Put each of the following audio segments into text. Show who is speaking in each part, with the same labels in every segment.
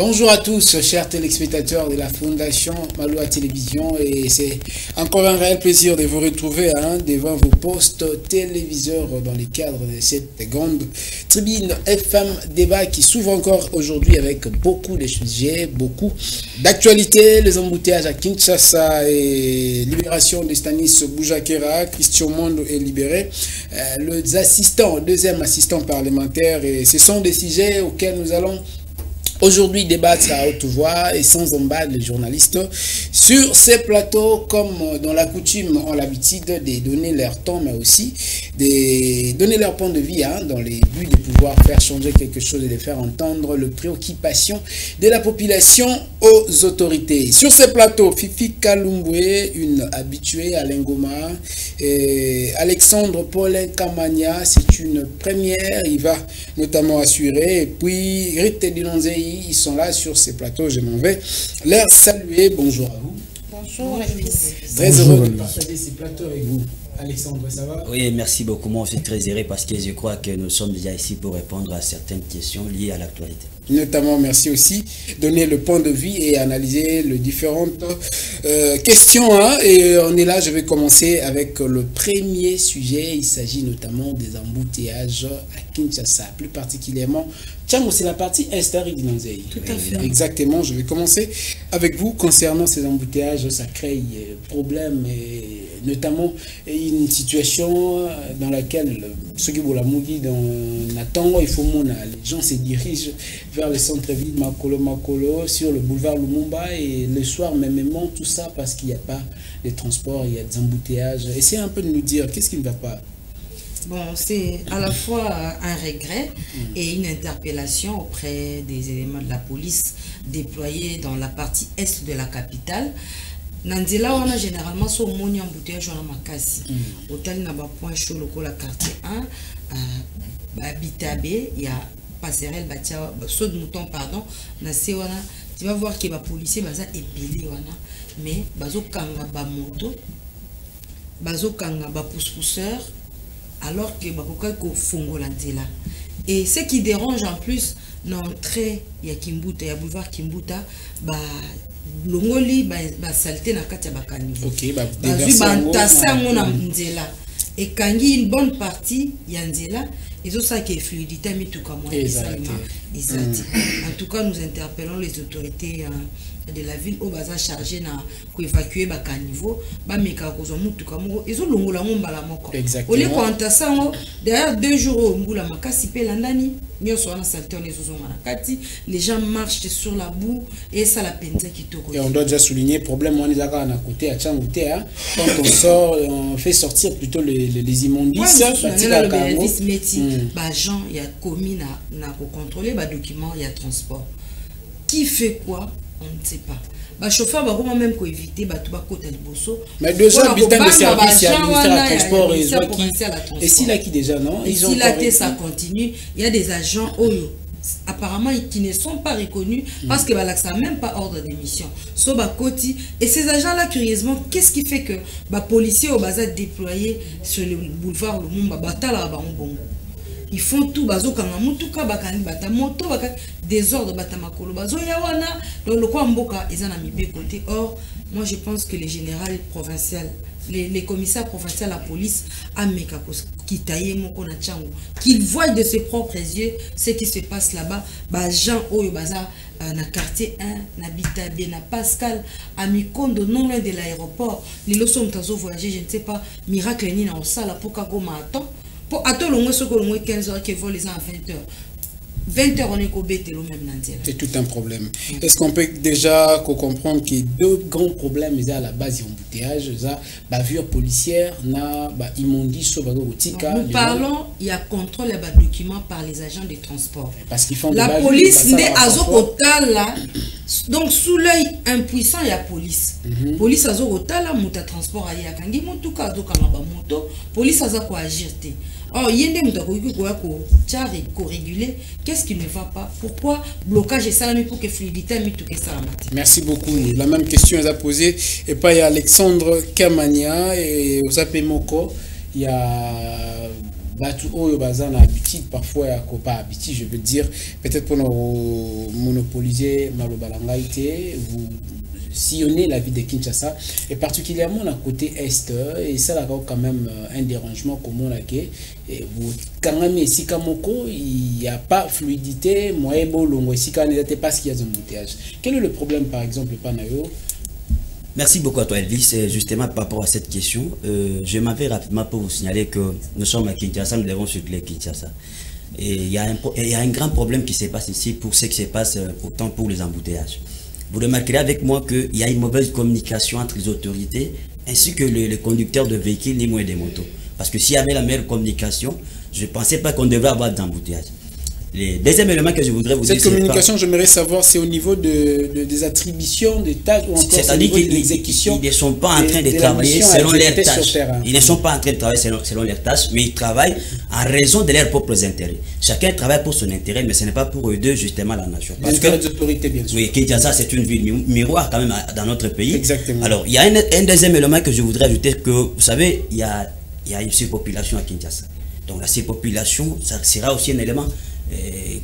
Speaker 1: Bonjour à tous, chers téléspectateurs de la Fondation Maloa Télévision, et c'est encore un réel plaisir de vous retrouver devant vos postes téléviseurs dans le cadre de cette grande tribune FM débat qui s'ouvre encore aujourd'hui avec beaucoup de sujets, beaucoup d'actualités, les embouteillages à Kinshasa et libération de Stanis Boujakera, Christian Mondo est libéré, les assistants, deuxième assistant parlementaire, et ce sont des sujets auxquels nous allons aujourd'hui débattre à haute voix et sans embâche les journalistes sur ces plateaux, comme dans la coutume ont l'habitude de donner leur temps, mais aussi de donner leur point de vue dans les buts de pouvoir faire changer quelque chose et de faire entendre les préoccupations de la population aux autorités. Sur ces plateaux, Fifi Kalumbwe, une habituée à l'Engoma, et Alexandre Paulin Kamania, c'est une première, il va notamment assurer, et puis Rite Dinonzei, ils sont là sur ces plateaux, je m'en vais leur saluer. Bonjour à vous.
Speaker 2: Bonjour.
Speaker 1: Très heureux de partager ces plateaux avec vous. Alexandre, ça va?
Speaker 3: Oui, merci beaucoup. Moi, je suis très heureux parce que je crois que nous sommes déjà ici pour répondre à certaines questions liées à l'actualité.
Speaker 1: Notamment, merci aussi, donner le point de vue et analyser les différentes questions. Et on est là, je vais commencer avec le premier sujet. Il s'agit notamment des embouteillages à Kinshasa, plus particulièrement. Tiens, c'est la partie est d'Inonzei.
Speaker 2: Tout à fait.
Speaker 1: Exactement, je vais commencer avec vous concernant ces embouteillages. Ça crée problème, et notamment une situation dans laquelle ceux qui vont la mouiller dans la tango, il faut les gens se dirigent vers le centre-ville Makolo, sur le boulevard Lumumba, et le soir même, tout ça parce qu'il n'y a pas de transport, il y a des embouteillages. Essayez un peu de nous dire qu'est-ce qui ne va pas.
Speaker 2: Bon, c'est à la fois un regret et une interpellation auprès des éléments de la police déployés dans la partie est de la capitale. Nanzela, on a généralement son moni embouteillage on a makasi. Hôtel n'a pas point chaud le quartier 1, Bitabe, il y a passerelle batia saut de mouton pardon, na sewana, tu vas voir que les policiers baza épilé wana, mais bazo kanga ba moto, bazo kanga ba pousse-pousseur, alors que bakoka ko fongo la nzela. Et ce qui dérange en plus l'entrée ya Kimbuta, ya boulevard Kimbuta, ba longoli ba saleté na kati ya bakanivo.
Speaker 1: OK, ba
Speaker 2: tassa ngona nzela. Et kangi une bonne partie ya nzela, ils ont ça qui est fluidité mais tout comme moi en tout cas, nous interpellons les autorités de la ville au bazar chargé pour évacuer baka niveau ba meka kozo mutu kamoko ils ont longola ngombala moko au lieu quand ça derrière 2 jours mbula makasi pe landani nyoso wana santé on ezozo ngana kati les gens marchent sur la boue et ça la penza kitoko. Et
Speaker 1: on doit déjà souligner problème on est à côté à Tchangouté quand on sort on fait sortir plutôt les immondices
Speaker 2: batika kango ba gens il y a commis na ko contrôler ba documents il y a transport qui fait quoi. On ne sait pas. Les chauffeurs vont même éviter de côté liboso.
Speaker 1: Mais déjà, bulletin de service, il y a le ministère du transport et si là qui déjà non.
Speaker 2: Et si là ça continue, il y a des agents apparemment qui ne sont pas reconnus parce que ça n'a même pas ordre d'émission. Et ces agents-là, curieusement, qu'est-ce qui fait que les policiers au bazar déployés sur le boulevard Lumumba, ils font tout bazo kanga mutuka bakani bata moto baka désordre bata makolo bazo yawana donc le quoi mboka ils en a mis de côté. Or moi je pense que les généraux provinciaux les commissaires provinciaux la police ameka kitaye moko na chango qu'ils voient de ses propres yeux ce qui se passe là-bas ba gens oyo baza na quartier 1 na Bitabe na Pascal à Mikondo non loin de l'aéroport les loso mtazo voyager je ne sais pas miracle ni na osala pour kagoma attend. Attends, le moins 15 heures qui vont les à 20 heures. 20 heures, on est cobété le même nantel.
Speaker 1: C'est tout un problème. Est-ce qu'on peut déjà comprendre qu'il y a 2 grands problèmes à la base de l'embouteillage, la bavure policière, la immondice,
Speaker 2: nous parlons, il y a contrôle des documents par les agents de transport.
Speaker 1: Parce qu'ils font
Speaker 2: la police n'est à là. Donc sous l'œil impuissant, il y a police. Police a là, muta transport a yakangi mutuka dokanga ba moto, police a quoi agir. Or, il y a des réguler. Qu'est-ce qui ne va pas? Pourquoi blocage et salami pour que fluidité mais tout que ça.
Speaker 1: Merci beaucoup. La même question est posée. Et pas il y a Alexandre Kamania et Osape Moko. Il y a Batu Oyo Bazan a habitude, parfois à pas habitude, je veux dire, peut-être pour nous monopoliser Malobalangaïté, vous sillonnez la ville de Kinshasa, et particulièrement la côté est, et ça là quand même un dérangement comme on l'a dit, et vous quand même ici Kamoko, il n'y a pas fluidité, moi et Bolongo ici quand n'était pas ce qu'il y a de embouteillage. Quel est le problème par exemple Panayo?
Speaker 3: Merci beaucoup à toi Elvis. Justement par rapport à cette question, je m'en vais rapidement pour vous signaler que nous sommes à Kinshasa, nous devons circuler Kinshasa. Et il y a un grand problème qui se passe ici pour ce qui se passe autant pour les embouteillages. Vous remarquerez avec moi qu'il y a une mauvaise communication entre les autorités ainsi que les conducteurs de véhicules, ni moins des motos. Parce que s'il y avait la meilleure communication, je ne pensais pas qu'on devrait avoir d'embouteillages. Les deuxième élément que je voudrais vous dire,
Speaker 1: cette communication, j'aimerais savoir, c'est au niveau des attributions, des tâches ou encore
Speaker 3: c'est-à-dire qu'ils ne sont pas en train de travailler selon leurs tâches. Ils ne sont pas en train de travailler selon leurs tâches, mais ils travaillent en raison de leurs propres intérêts. Chacun travaille pour son intérêt, mais ce n'est pas pour eux deux, justement, la nation.
Speaker 1: Parce que les autorités, bien sûr.
Speaker 3: Oui, Kinshasa, c'est une ville miroir quand même dans notre pays.
Speaker 1: Exactement.
Speaker 3: Alors, il y a un deuxième élément que je voudrais ajouter, que vous savez, il y a une surpopulation à Kinshasa. Donc, la surpopulation, ça sera aussi un élément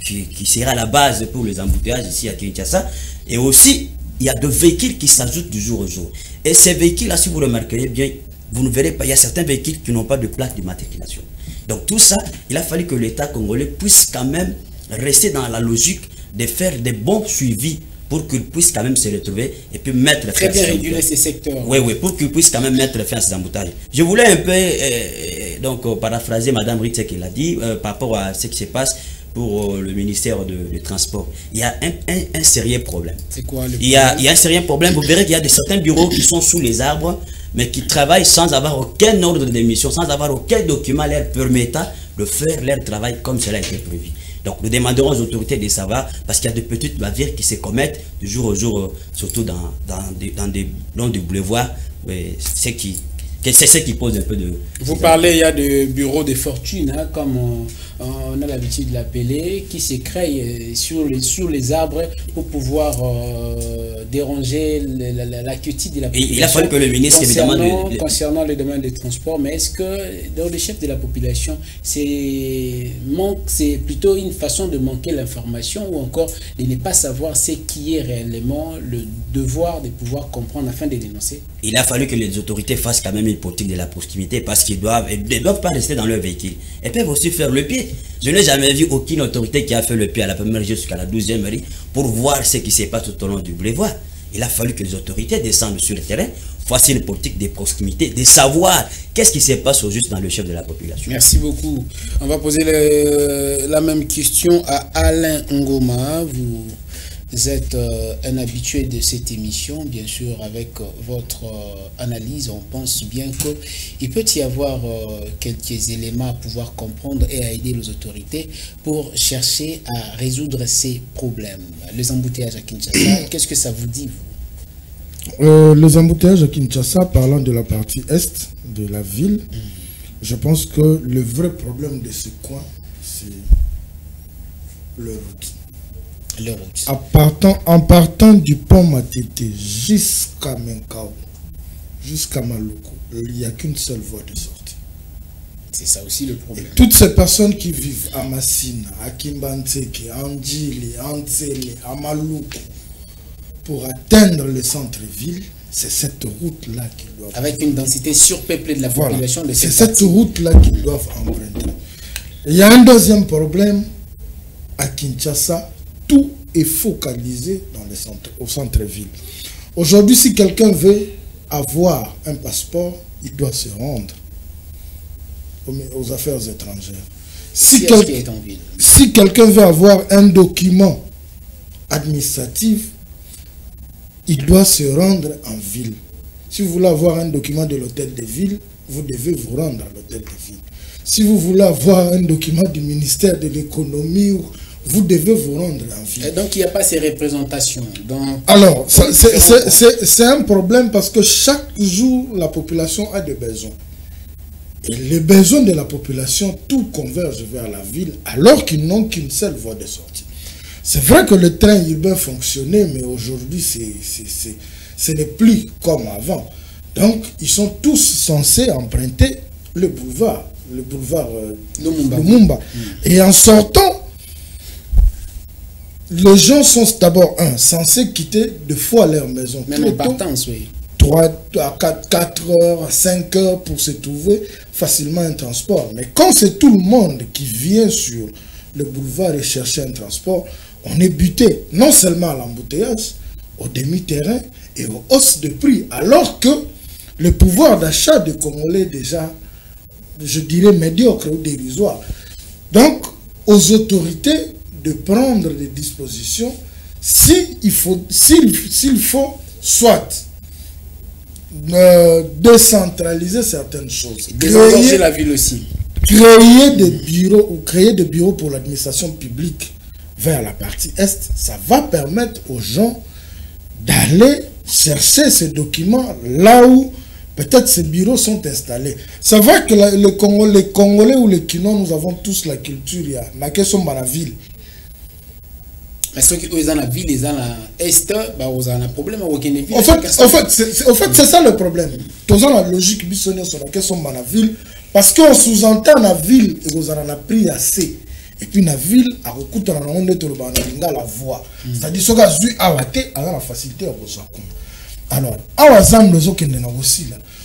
Speaker 3: qui sera la base pour les embouteillages ici à Kinshasa. Et aussi, il y a des véhicules qui s'ajoutent du jour au jour. Et ces véhicules-là, si vous remarquerez bien, vous ne verrez pas, il y a certains véhicules qui n'ont pas de plaque d'immatriculation. Donc tout ça, il a fallu que l'État congolais puisse quand même rester dans la logique de faire des bons suivis pour qu'ils puissent quand même se retrouver et puis mettre fin à
Speaker 1: très bien réguler ces secteurs.
Speaker 3: Oui, oui, pour qu'ils puissent quand même mettre fin à ces embouteillages. Je voulais un peu donc paraphraser Madame Ritz qui l'a dit par rapport à ce qui se passe pour le ministère des Transports. Il y a un sérieux problème.
Speaker 1: C'est quoi le problème?
Speaker 3: Il y a un sérieux problème. Vous verrez qu'il y a certains bureaux qui sont sous les arbres, mais qui travaillent sans avoir aucun ordre de mission, sans avoir aucun document leur permettant de faire leur travail comme cela a été prévu. Donc nous demanderons aux autorités de savoir, parce qu'il y a de petites bavures qui se commettent de jour au jour, surtout dans des boulevards, c'est ce qui pose un peu de...
Speaker 1: Vous parlez, il y a des bureaux de fortune, hein, comme on a l'habitude de l'appeler, qui se créent sur les arbres pour pouvoir déranger la quiétude de la population.
Speaker 3: Il a fallu que le ministre, évidemment...
Speaker 1: Concernant les domaines des transports, mais est-ce que dans les chefs de la population, c'est plutôt une façon de manquer l'information ou encore de ne pas savoir ce qui est réellement le devoir de pouvoir comprendre afin de dénoncer?
Speaker 3: Il a fallu que les autorités fassent quand même une politique de la proximité parce qu'ils ne doivent pas rester dans leur véhicule. Ils peuvent aussi faire le pied. Je n'ai jamais vu aucune autorité qui a fait le pied à la première jusqu'à la 12e mairie pour voir ce qui se passe tout au long du boulevard. Il a fallu que les autorités descendent sur le terrain, fassent une politique de proximité, de savoir qu'est-ce qui se passe au juste dans le chef de la population.
Speaker 1: Merci beaucoup. On va poser la même question à Alain Ngoma. Vous êtes un habitué de cette émission, bien sûr, avec votre analyse, on pense bien qu'il peut y avoir quelques éléments à pouvoir comprendre et à aider les autorités pour chercher à résoudre ces problèmes. Les embouteillages à Kinshasa, qu'est-ce que ça vous dit, vous?
Speaker 4: Les embouteillages à Kinshasa, parlant de la partie est de la ville, je pense que le vrai problème de ce coin, c'est le route. En partant du pont Matete jusqu'à Menkao, jusqu'à Maluku, il n'y a qu'une seule voie de sortie.
Speaker 1: C'est ça aussi le problème.
Speaker 4: Et toutes ces personnes qui vivent à Massina, à Kimbantseke, à Ndjili, à Ntsele, à Maluku, pour atteindre le centre-ville, c'est cette route-là qu'ils doivent...
Speaker 1: Avec une densité surpeuplée de la population de cette
Speaker 4: c'est cette route-là qu'ils doivent emprunter. Il y a un deuxième problème à Kinshasa. Tout est focalisé dans au centre-ville. Aujourd'hui, si quelqu'un veut avoir un passeport, il doit se rendre aux affaires étrangères. Si quelqu'un veut avoir un document administratif, il doit se rendre en ville. Si vous voulez avoir un document de l'hôtel de ville, vous devez vous rendre à l'hôtel de ville. Si vous voulez avoir un document du ministère de l'économie, vous devez vous rendre en ville.
Speaker 1: Et donc, il n'y a pas ces représentations.
Speaker 4: Alors, c'est un problème parce que chaque jour, la population a des besoins. Et les besoins de la population, tout converge vers la ville, alors qu'ils n'ont qu'une seule voie de sortie. C'est vrai que le train urbain fonctionnait, mais aujourd'hui, ce n'est plus comme avant. Donc, ils sont tous censés emprunter le boulevard le boulevard
Speaker 1: Lumumba.
Speaker 4: Et en sortant, les gens sont d'abord, censés quitter 2 fois leur maison.
Speaker 1: Même en partance, oui.
Speaker 4: 3 à 4 heures, à 5 heures pour se trouver facilement un transport. Mais quand c'est tout le monde qui vient sur le boulevard et chercher un transport, on est buté non seulement à l'embouteillage, au demi-terrain et aux hausses de prix, alors que le pouvoir d'achat des Congolais est déjà, je dirais, médiocre ou dérisoire. Donc, aux autorités de prendre des dispositions s'il faut soit décentraliser certaines choses.
Speaker 1: Désengorger la ville aussi.
Speaker 4: Créer des bureaux pour l'administration publique vers la partie Est, ça va permettre aux gens d'aller chercher ces documents là où peut-être ces bureaux sont installés. C'est vrai que les Congolais ou les Kinois, nous avons tous la culture, il y a la question de la ville.
Speaker 1: Mais ceux qui sont dans la ville, ils sont dans l'Est, ils ont un problème avec les villes.
Speaker 4: En fait, c'est ça le problème. Tous la logique bisonnière sur la question de la ville, parce qu'on sous-entend la ville et vous en a pris assez. Et puis la ville a recours à la voix. C'est-à-dire que si vous avez la facilité à vous accompagner. Alors,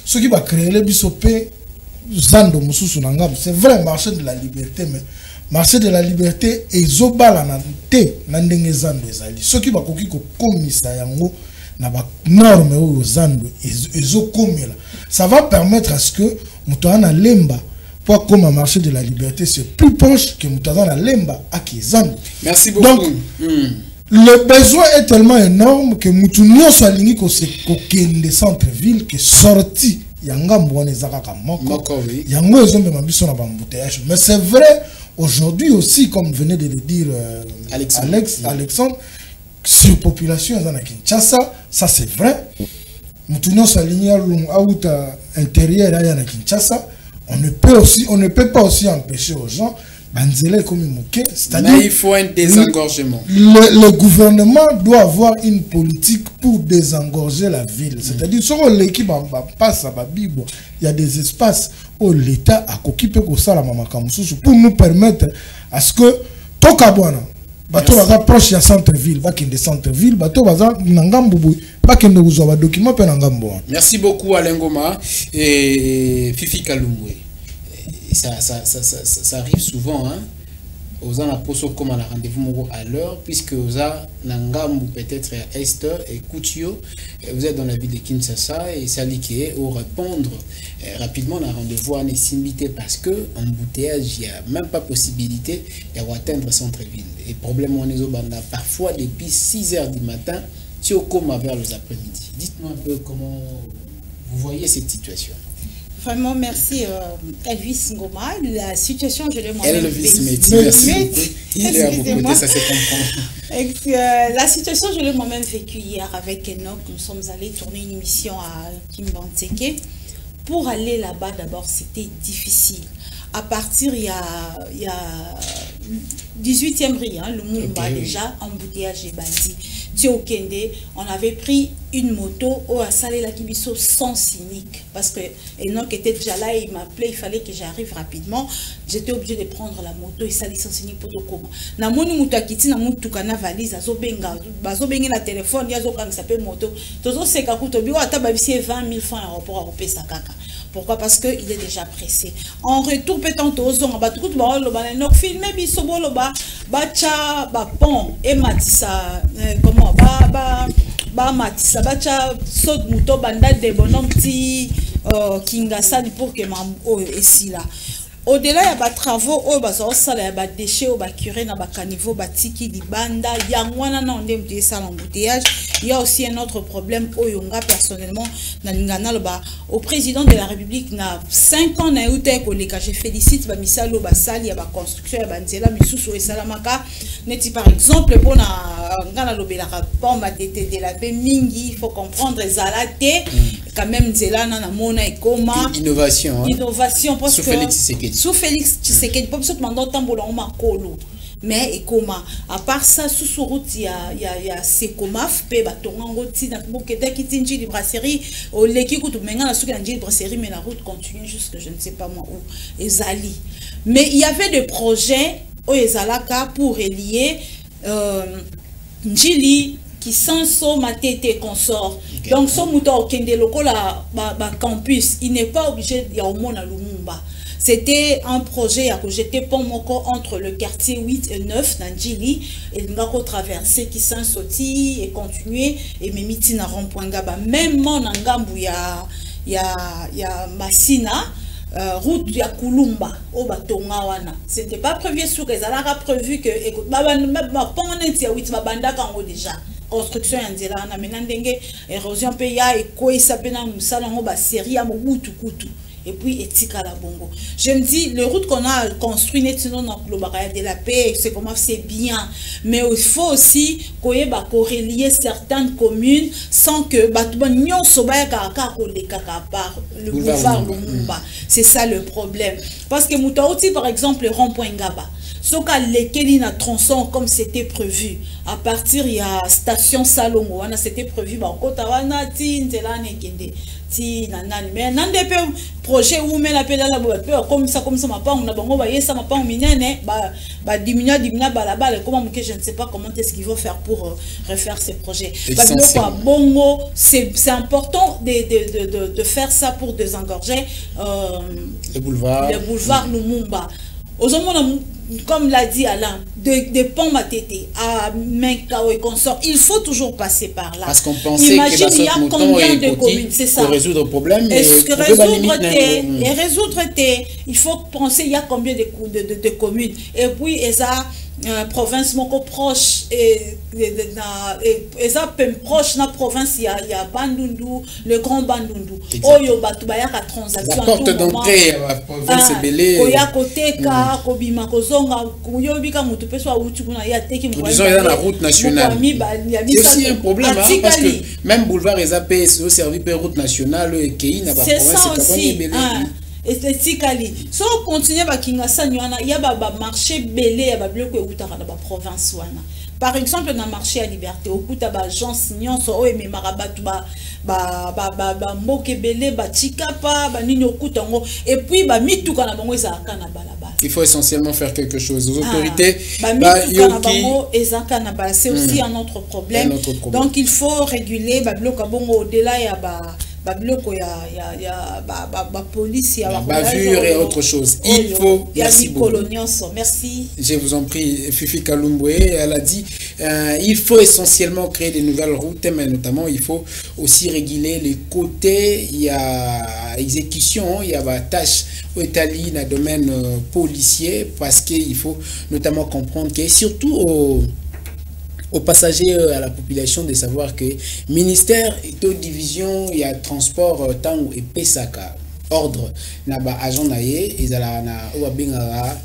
Speaker 4: ce qui va créer les bisopés, c'est vrai, marché de la liberté, mais marché de la liberté et zobalanante nandenge zando ezali soki bakoki ko komisa yango na ba norme o zando ezokomela, ça va permettre à ce que mutana lemba pour comme un marché de la liberté c'est plus proche que mutana lemba à Kizando.
Speaker 1: Merci beaucoup.
Speaker 4: Donc le besoin est tellement énorme que mutunio soit lingi ko se kokende centre ville que sorti yanga mbone zakaka moko yango ezombe mabiso na bambouteillage. Mais c'est vrai aujourd'hui aussi, comme venait de le dire Alexandre, surpopulation dans la Kinshasa, ça c'est vrai. Nous tenons sa ligne intérieure à Kinshasa. On ne peut pas aussi empêcher aux gens.
Speaker 1: Mais il faut un désengorgement.
Speaker 4: Le gouvernement doit avoir une politique pour désengorger la ville. C'est-à-dire, sur l'équipe passe à Bible, il y a des espaces où l'État a occupé pour nous permettre à ce que Tokabwana, bateau va proche du centre-ville, de centre-ville, bateau va Nangamboubou, document
Speaker 1: Merci beaucoup Alain Goma et Fifi Kalumwe. Ça arrive souvent, hein. Aux gens poso comme à la rendez-vous à l'heure, puisque aux Nangambu peut-être à Est et Koutio, vous êtes dans la ville de Kinshasa et Salike au répondre rapidement à rendez-vous à Nessimité parce que embouteillage, il n'y a même pas possibilité d'atteindre centre-ville. Et problème on est parfois depuis 6 h du matin, si on commence vers les après-midi. Dites-moi un peu comment vous voyez cette situation.
Speaker 5: Vraiment, merci Elvis Ngoma. La situation, je l'ai moi-même
Speaker 1: Il est à vos côtés, ça se comprend.
Speaker 5: La situation, je l'ai moi-même vécue hier avec Enoch. Nous sommes allés tourner une émission à Kimbantseke. Pour aller là-bas, d'abord, c'était difficile. À partir, il y a 18e rue, hein, le Lumumba déjà, embouteillage et bandit. Kende, on avait pris une moto au Assalé la Kibiso sans cynique parce que Enoch était déjà là et il m'appelait, il fallait que j'arrive rapidement. J'étais obligé de prendre la moto et ça sans cynique pour tout comment. Na moni mutakiti na mutukana valise azobenga bazobenga na téléphone yazo quand s'appelle moto. Tozo seka kutobi wa tababisi 20 000 francs aéroport à repesa kaka. Pourquoi? Parce qu'il est déjà pressé. En retour, peut-être aux on va tout le filmer bisobo loba bacha ba pont et matissa comment ba matissa bacha saute muto banda de bonhomme ti kingasa pour que mam et si là. Au-delà, il y a des travaux, il y a des déchets, il y a des curés, il y a des caniveaux, il y a des il y a aussi un autre problème, personnellement, au président de la République, il y a 5 ans, je félicite, il y a des constructions, il y a des par exemple, pour il faut comprendre, quand même,
Speaker 1: innovation,
Speaker 5: innovation, parce
Speaker 1: que sous Félix Tshisekedi.
Speaker 5: Sous Félix Tshisekedi, pour ça, demandons tambola on makolo. mais et comment à part ça sous route il y a Secomaf pe batongango tina bokeda kitinji de brasserie au leki kutu menga na suka de brasserie mais la route continue jusque je ne sais pas moi où ezali mais il y avait des projets au ezalaka pour relier Njili qui Kisanso Matete consort. Okay. Donc son moteur kende lokola ba campus, il n'est pas obligé y a au monde à Lumumba. C'était un projet à jeter pont moko entre le quartier 8 et 9 d'Anjili et ngako traverser Kisanso ti et continuer et memiti na rond-point Ngaba même mon ngambu ya Masina route ya Kulumba au batonga wana c'était pas prévu sur les alara prévu que écoute ba pont neti ya 8 babanda kango déjà construction ya nzela na menandenge érosion pe ya ekoisa pena musala ngo ba série ya mobutu kutu et puis etika la bongo. Je me dis les routes qu'on a construit netino dans le barrage de la paix c'est comment c'est bien mais il faut aussi koyeba corrélier certaines communes sans que batba nyonso ba ka ko le kaka par le boulevard Lumumba. C'est ça le problème parce que Moutaouti par exemple rond-point Ngaba soka lekeli na tronçon comme c'était prévu à partir il y a station Salongo wana c'était prévu ba kota wana ti nzela nekende ti nanani mais nande pe projet où mais la pédale comme ça ma pa on a bango ba yesa ma pa minene ba diminuer balabala comment que je ne sais pas comment est-ce qu'ils vont faire pour refaire ces projets bongo c'est important de faire ça pour désengorger
Speaker 1: le boulevard
Speaker 5: Lumumba. Comme l'a dit Alain, de Pont Matete à Menkao et consort, il faut toujours passer par là.
Speaker 1: Parce qu'on pensait
Speaker 5: imagine, il y a combien de communes, c'est ça.
Speaker 1: Pour résoudre le problème.
Speaker 5: Et résoudre, il faut penser, il y a combien de communes. Et puis, ça province moko proche et ça proche na province il y a Bandundu le grand Bandundu oyo batu ba ya ka transaction
Speaker 1: la porte d'entrée la province belé
Speaker 5: koya côté ka kobima kozonga yo bika mutu peso a uti kuna ya teki
Speaker 1: mo disons il y a la route nationale c'est aussi un problème parce que même boulevard ezapé c'est servi par route nationale et qui na ba province belé
Speaker 5: esthétically so continuer ba kinga sanywana ya ba marché belé ya ba bloc eutaka na ba province wana par exemple na marché à liberté okuta ba agence nyonso o eme marabatu ba mboke belé ba chikapa ba nini okuta ngo et puis ba mituka na bango ezaka na balabala
Speaker 1: il faut essentiellement faire quelque chose aux autorités
Speaker 5: c'est aussi un autre problème donc il faut réguler ba bloc bongo au-delà ya ba police
Speaker 1: bavure et autre chose il faut
Speaker 5: merci beaucoup merci
Speaker 1: je vous en prie Fifi Kalumbwe elle a dit il faut essentiellement créer des nouvelles routes mais notamment il faut aussi réguler les côtés il y a exécution il y a tâche au Italie dans le domaine policier parce qu'il faut notamment comprendre que surtout aux passagers, à la population de savoir que ministère de division il y a transport temps et pesaka ordre naba agent naie ils ala na oabengara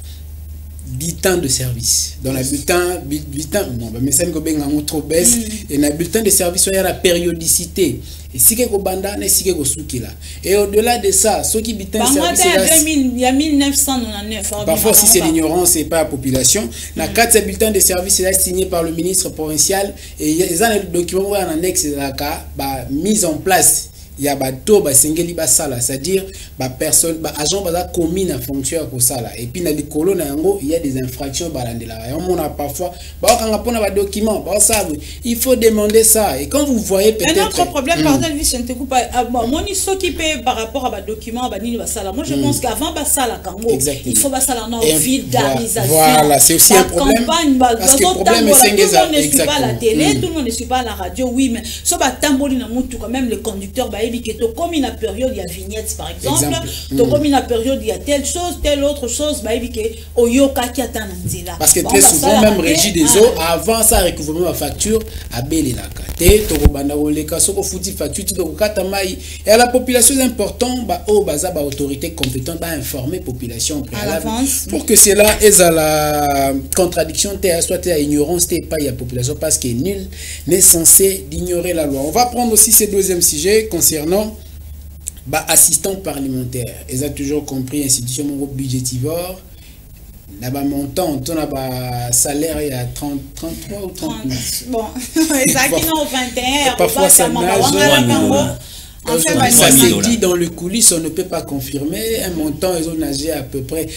Speaker 1: bulletin de service dans le bulletin non mais c'est que benga trop baisse et na bulletin de service il y a la périodicité et si quelque banda ne si quelque soukila et au-delà de ça ceux qui bulletin de service
Speaker 5: il y a 1999
Speaker 1: parfois si c'est l'ignorance et pas la population la carte de bulletin de service est signé par le ministre provincial et ils ont le document en annexe de la mise en place il y a bateau sengeli basala c'est-à-dire personne agent commune en fonction pour ça là et puis dans les colonnes il y a des infractions balandela on a parfois quand on a documents il faut demander ça et quand vous voyez peut-être
Speaker 5: un autre problème pardon Vicente te coupe moi ni s'occuper par rapport à documents ni basala moi je pense qu'avant basala kango il faut basala dans vulgarisation
Speaker 1: voilà c'est aussi un problème parce que le problème c'est
Speaker 5: tout le monde ne suit pas la télé tout le monde ne suit pas la radio oui mais so tamboli na mutu quand même le conducteur comme une période il y a vignette par exemple comme une période il y a telle chose telle autre chose
Speaker 1: parce que très souvent même régie des eaux avant ça recouvrement la facture à belelaka te to banda oleka soko futi facture to kata mai et à la population c'est important autorité compétente informer population préalable pour que cela est à la contradiction soit à ignorance pas il y a population parce que nul n'est censé d'ignorer la loi. On va prendre aussi ce deuxième sujet concernant assistant parlementaire. Ils ont toujours compris institution budgétivore Là-bas, montant, on a salaire, il y a 33 ou 30 000.
Speaker 5: Bon, exactement, au 21,
Speaker 1: parfois ça nage. Ça se dit dans le coulisses, on ne peut pas confirmer. Un montant, ils ont nagé à peu près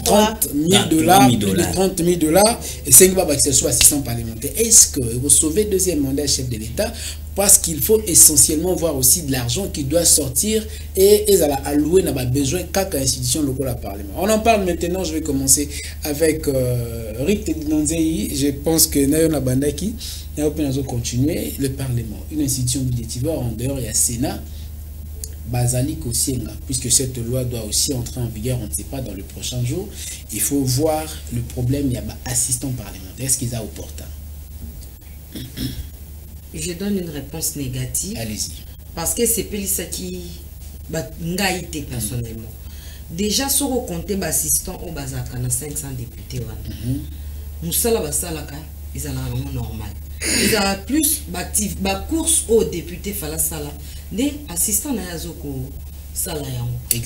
Speaker 1: 30 000 dollars, plus de 30 000 dollars, et 5 000 que ce soit assistant parlementaire. Est-ce que vous sauvez deuxième mandat chef de l'État? Parce qu'il faut essentiellement voir aussi de l'argent qui doit sortir et ils allaient allouer n'a pas besoin qu'à l'institution locale à Parlement. On en parle maintenant. Je vais commencer avec Rick Dinonzei. Je pense que Nayon Abandaki n'a pas continuer le Parlement. Une institution budgétivore en dehors, il y a Sénat. Basalik aussi, puisque cette loi doit aussi entrer en vigueur, on ne sait pas, dans le prochain jour. Il faut voir le problème, il y a assistant parlementaire. Est-ce qu'ils ont opportun?
Speaker 2: Je donne une réponse négative.
Speaker 1: Allez-y.
Speaker 2: Parce que c'est Pélissa qui m'a été personnellement. Déjà, sur le compte d'assistant au Bazaka, on a 500 députés. Nous sommes ils ont un normal. Ils ont plus de course aux députés. Des assistants à Yazoko.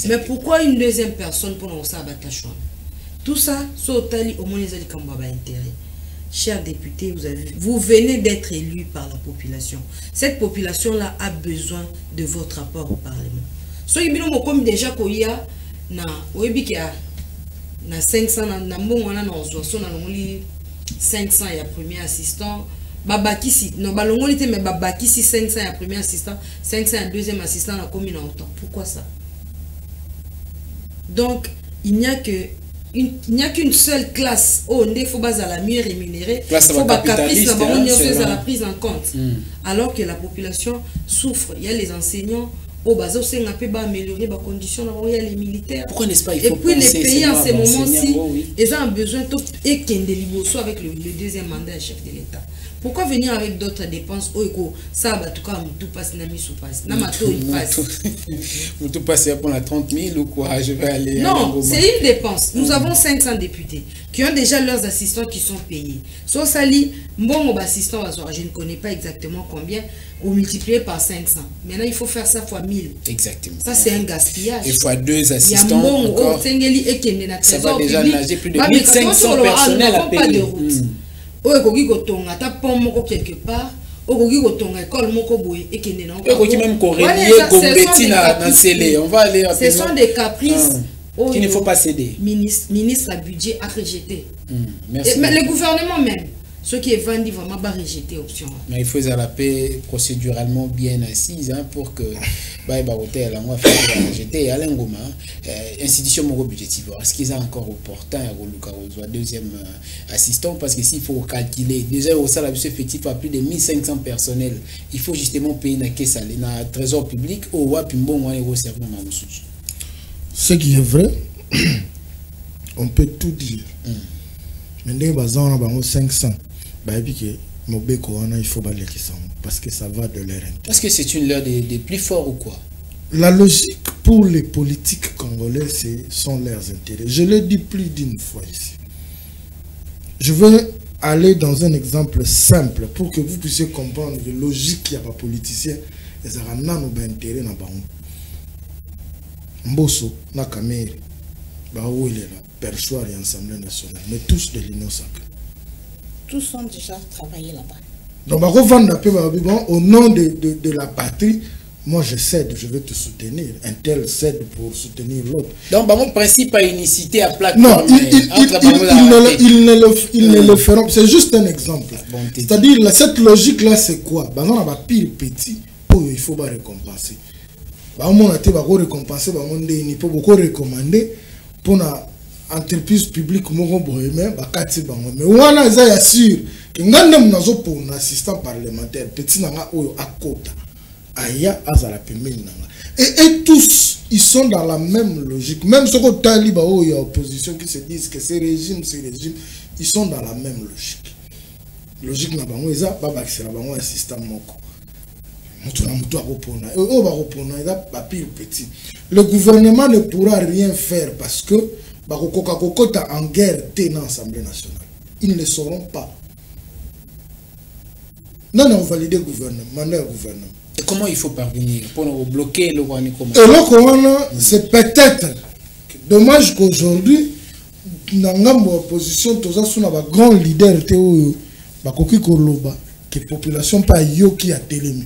Speaker 2: Mais pourquoi une deuxième personne pour nous faire battre? Tout ça, c'est au moins les intérêt. Chers députés, vous venez d'être élus par la population. Cette population-là a besoin de votre apport au Parlement. So ibino comme déjà koya na oebikia na 500 na mbongo na ozo na ngoli 500 ya premier assistant babakisi non balongoli te mais babakisi 500 ya premier assistant 500 ya deuxième assistant na commune en temps. Pourquoi ça? Donc il n'y a qu'une seule classe où il faut la mieux rémunérée, il faut la prise en compte. Alors que la population souffre. Il y a les enseignants, au bas améliorer les conditions, il y a les militaires.
Speaker 1: Pourquoi n'est-ce pas?
Speaker 2: Et puis les pays en ces moments-ci, ils ont besoin et qu'ils soit avec le deuxième mandat chef de l'État. Pourquoi venir avec d'autres dépenses? Ça va tout cas, tout passe,
Speaker 1: tout passe pour la 30 000 ou quoi? Je vais aller.
Speaker 2: Non, c'est une dépense. Nous avons 500 députés qui ont déjà leurs assistants qui sont payés. Soit Sali, bon assistant, je ne connais pas exactement combien, ou multiplié par 500. Maintenant, il faut faire ça fois 1000.
Speaker 1: Exactement.
Speaker 2: Ça, c'est un gaspillage.
Speaker 1: Et fois 2 assistants. Ça va déjà nager plus de 1500 personnels à payer.
Speaker 2: Quelque part, ce sont des caprices
Speaker 1: qu'il ne faut pas céder.
Speaker 2: Ministre à budget a rejeté. Mais le gouvernement même, ceux qui est vendu vraiment va rejeter l'option.
Speaker 1: Mais il faut la paix procéduralement bien assise pour que rejeter institution budgétive. Est-ce qu'ils ont encore opportun à deuxième assistant? Parce que s'il faut calculer, déjà au salaire effectif à plus de 1500 personnels, il faut justement payer la caisse à le trésor public au Wapimbon et au service.
Speaker 4: Ce qui est vrai, on peut tout dire. Maintenant, on a 500. Il faut balayer ça parce que ça va de leur intérêt.
Speaker 1: Parce que c'est une l'heure des plus forts ou quoi?
Speaker 4: La logique pour les politiques congolais, sont leurs intérêts. Je l'ai dit plus d'une fois ici. Je veux aller dans un exemple simple pour que vous puissiez comprendre la logique qu'il y a pas politicien et ça ramène nos intérêts dans baon. Mbosso, Nakamere, Baou il est là, Perchoir et Assemblée nationale, mais tous de l'Union sacrée.
Speaker 5: Tous ont déjà travaillé là-bas.
Speaker 4: Donc, au nom de la patrie, moi je cède, je vais te soutenir. Un tel cède pour soutenir l'autre.
Speaker 1: Donc, mon principe a unicité à plaque.
Speaker 4: Non, ils ne le feront. C'est juste un exemple. C'est-à-dire, cette logique-là, c'est quoi? On a pile petit, il faut récompenser. On a récompenser, il faut beaucoup recommander pour entreprise publique mais on a sûr que un assistant parlementaire petit et tous ils sont dans la même logique. Même ceux qui taliban il y a opposition qui se disent que c'est régime, ils sont dans la même logique na bango eza baba kisela bango assistant moko le gouvernement ne pourra rien faire parce que en guerre dans l'Assemblée nationale. Ils ne le sauront pas. Non, on valide le gouvernement.
Speaker 1: Et comment il faut parvenir pour nous bloquer le
Speaker 4: c'est peut-être dommage qu'aujourd'hui, ngambo opposition toza suna ba grand leader te oyo bakoki koloba que population pas yoki a télémi.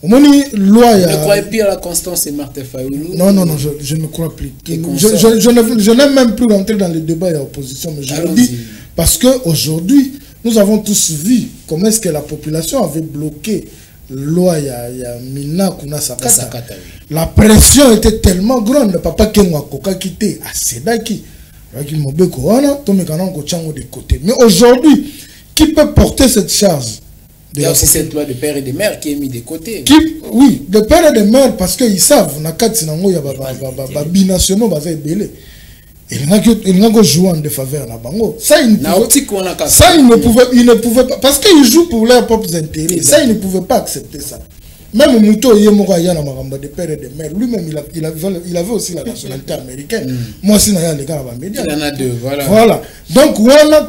Speaker 4: Omoni loi ya.
Speaker 1: Ne croyez plus à la constance et Martin Fayoulou?
Speaker 4: Non, je ne crois plus. Je n'aime même plus rentrer dans les débats et l'opposition, mais je le dis parce que aujourd'hui, nous avons tous vu comment est-ce que la population avait bloqué la loi ya Mina Kuna Sakata. La pression était tellement grande, papa Kenwa Koka quitté à Sedaki. De côté. Mais aujourd'hui, qui peut porter cette charge?
Speaker 1: Il y a aussi cette loi de père et de mère qui est mise de côté.
Speaker 4: Oui, de père et de mère, parce qu'ils savent, il y a des binationaux, ils n'ont joué en défaveur. Ça, ils ne pouvaient pas, parce qu'ils jouent pour leurs propres intérêts. Ça, ils ne pouvaient pas accepter ça. Même Mouto Yemora Yana Maramba de père et de mère, lui-même, il avait aussi la nationalité américaine. Moi aussi, il
Speaker 1: y en a deux, voilà.
Speaker 4: Voilà. Donc,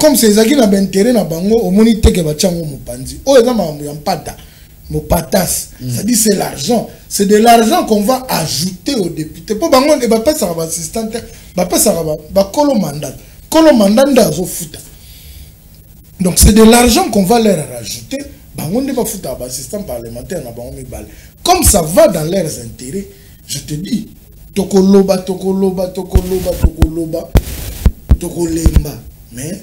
Speaker 4: comme c'est Zaki n'a intérêt na bango, au monité que Bachango Mupandi. Oh, il y a un pata. Mopatas. Ça dit c'est l'argent. C'est de l'argent qu'on va ajouter aux députés. Pour bango, il va pas ça va assistant, va pas ça va kolo mandat. Kolo mandat d'azo futa. Donc, c'est de l'argent qu'on va leur rajouter. Assistant parlementaire, comme ça va dans leurs intérêts, je te dis, tokoloba, mais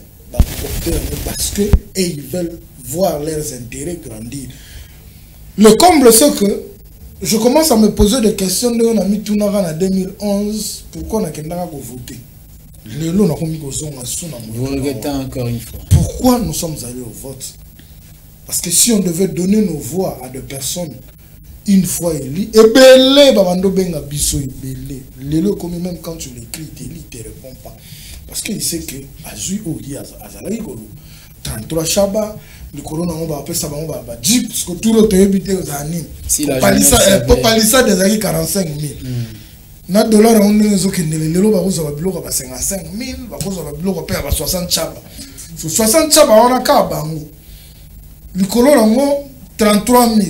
Speaker 4: parce que ils veulent voir leurs intérêts grandir. Le comble, c'est que je commence à me poser des questions de on a mis tout en 2011, pourquoi on a voté.
Speaker 1: Vous regrettez encore une fois.
Speaker 4: Pourquoi nous sommes allés au vote? Parce que si on devait donner nos voix à des personnes une fois élues, même quand tu l'écris, il ne te répond pas. Parce qu'il sait que Azui Ori Azalaï 33 Chaba, le corona on va appeler ça va jeep parce que tout le temps habité aux années. Pour palissa des années 45 000. Na dollar on nous aucun les lots va bloquer à 55 000, va bloquer à 60 Chaba. Sur 60 Chaba on a qu'à bango. Le colon 33 000.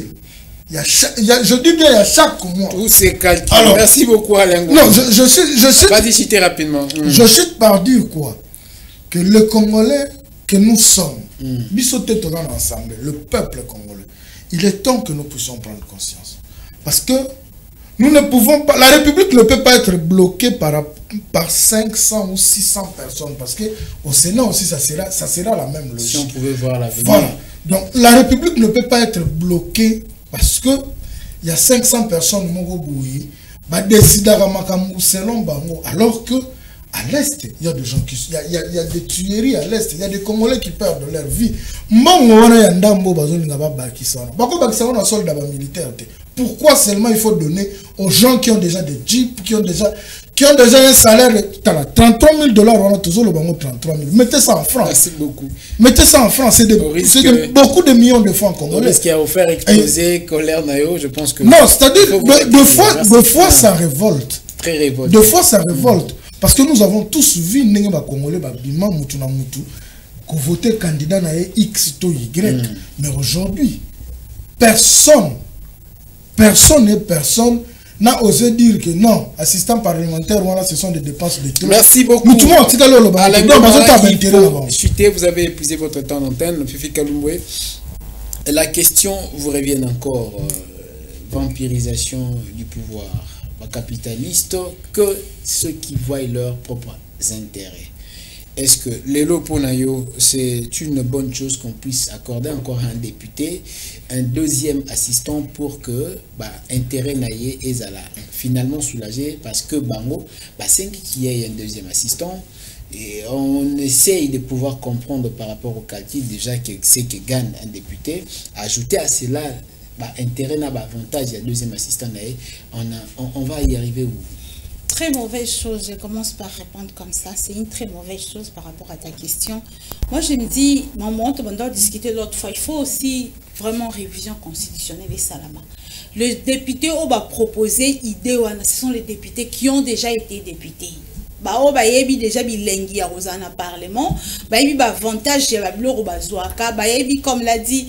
Speaker 4: Je dis bien, il y a chaque mois.
Speaker 1: Tous ces calculs. Merci beaucoup, Alain.
Speaker 4: Non, je cite.
Speaker 1: Pas citer rapidement.
Speaker 4: Je cite par dire quoi? Que le Congolais que nous sommes, bisoté tout ensemble, le peuple congolais, il est temps que nous puissions prendre conscience. Parce que nous ne pouvons pas. La République ne peut pas être bloquée par 500 ou 600 personnes. Parce qu'au Sénat aussi, ça sera la même logique.
Speaker 1: Si on pouvait voir l'avenir.
Speaker 4: Voilà. Donc la République ne peut pas être bloquée parce que il y a 500 personnes qui selon Bango, alors que à l'Est, il y a des gens qui il y a des tueries à l'Est, il y a des Congolais qui perdent leur vie. Pourquoi seulement il faut donner aux gens qui ont déjà des jeeps, qui ont déjà un salaire de 33 000 $, on a toujours le bango 33 000. Mettez ça en francs.
Speaker 1: Merci beaucoup.
Speaker 4: Mettez ça en francs, c'est beaucoup de millions de francs congolais.
Speaker 1: Est-ce qu'il a offert exploser colère naïo, je pense que...
Speaker 4: Non, c'est-à-dire, deux fois ça révolte.
Speaker 1: Très révolte.
Speaker 4: Deux fois ça révolte. Parce que nous avons tous vu les Congolais, Bima, Mutuna Mutu, qui votaient candidat à X ou Y. Mais aujourd'hui, personne n'a osé dire que non, assistant parlementaire, voilà, ce sont des dépenses de tout.
Speaker 1: Merci beaucoup. Vous avez épuisé votre temps d'antenne, Fifi Kalumbwe. La question vous revient encore, vampirisation du pouvoir, capitaliste, que ceux qui voient leurs propres intérêts. Est-ce que l'élo Ponayo, c'est une bonne chose qu'on puisse accorder encore à un député, un deuxième assistant pour que intérêt naïe et zala finalement soulagé parce que bango c'est qu'il y ait un deuxième assistant et on essaye de pouvoir comprendre par rapport au calcul déjà que c'est que gagne un député, ajouter à cela intérêt n'a avantage il y a deuxième assistant naïe, on va y arriver où?
Speaker 5: Très mauvaise chose, je commence par répondre comme ça, c'est une très mauvaise chose par rapport à ta question. Moi je me dis, on doit discuter l'autre fois, il faut aussi vraiment révision constitutionnelle et Salama. Les députés ont proposé idée, ce sont les députés qui ont déjà été députés. Déjà bilingue à Rosana Parlement, avantage chez comme l'a dit